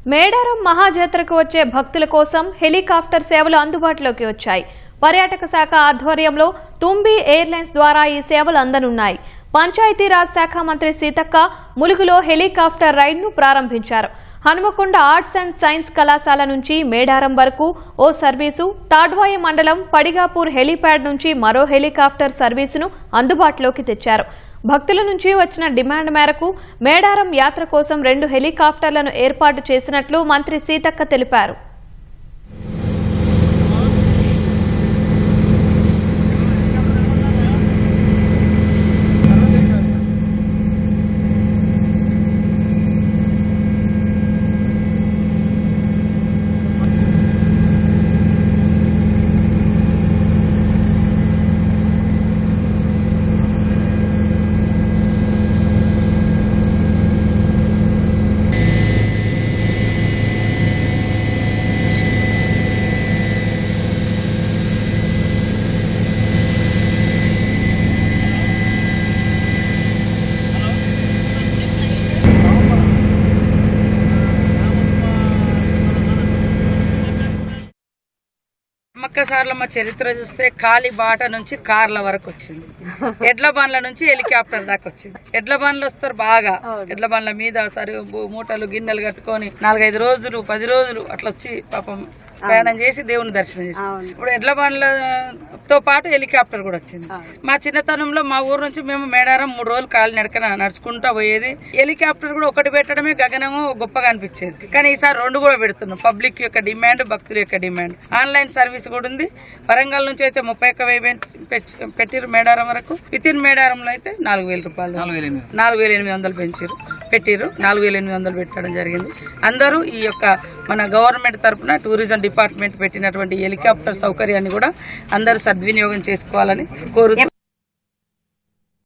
మేడారం మహాజాతరకు వచ్చే భక్తుల కోసం హెలికాప్టర్ సేవలు అందుబాటులోకి వచ్చాయి. పర్యాటక శాఖ ఆధ్వర్యంలో తుంబి ఎయిర్లైన్స్ ద్వారా ఈ సేవలు అందనున్నాయి. పంచాయతీరాజ్ శాఖ మంత్రి సీతక్క ములుగులో హెలికాప్టర్ రైడ్ను ప్రారంభించారు. హనుమకొండ ఆర్ట్స్ అండ్ సైన్స్ కళాశాల నుంచి మేడారం వరకు ఓ సర్వీసు, తాడ్వాయి మండలం పడిగాపూర్ హెలీప్యాడ్ నుంచి మరో హెలికాప్టర్ సర్వీసును అందుబాటులోకి తెచ్చారు. భక్తుల నుంచి వచ్చిన డిమాండ్ మేరకు మేడారం యాత్ర కోసం 2 హెలికాప్టర్లను ఏర్పాటు చేసినట్లు మంత్రి సీతక్క తెలిపారు. ఒక్కసార్లు మా చరిత్ర చూస్తే ఖాళీ బాట నుంచి కార్ల వరకు వచ్చింది. ఎడ్ల బండ్ల నుంచి హెలికాప్టర్ దాకా వచ్చింది. ఎడ్ల బండ్లు వస్తారు బాగా, ఎడ్ల బండ్ల మీద సరుగు మూటలు గిన్నెలు కట్టుకొని 4-5 రోజులు 10 రోజులు అట్లా వచ్చి పాపం ప్రయాణం చేసి దేవుని దర్శనం చేసి, ఇప్పుడు ఎడ్ల బండ్లతో పాటు హెలికాప్టర్ కూడా వచ్చింది. మా చిన్నతనంలో మా ఊరు నుంచి మేము మేడారం 3 రోజులు కాలి నడుచుకుంటా పోయేది. హెలికాప్టర్ కూడా ఒకటి పెట్టడమే గగనము గొప్పగా అనిపించేది. కానీ ఈసారి 2 కూడా పెడుతున్నాం. పబ్లిక్ యొక్క డిమాండ్, భక్తుల యొక్క డిమాండ్. ఆన్లైన్ సర్వీస్ కూడా ఉంది. వరంగల్ నుంచి అయితే 31,000 పెట్టిరు మేడారం వరకు. విత్ ఇన్ మేడారంలో అయితే 4,000 రూపాయలు 4,800 పెట్టిరు. 4,800 పెట్టడం జరిగింది. అందరూ ఈ యొక్క మన గవర్నమెంట్ తరఫున టూరిజం డిపార్ట్మెంట్ పెట్టినటువంటి హెలికాప్టర్ సౌకర్యాన్ని కూడా అందరూ సద్వినియోగం చేసుకోవాలని కోరుతూ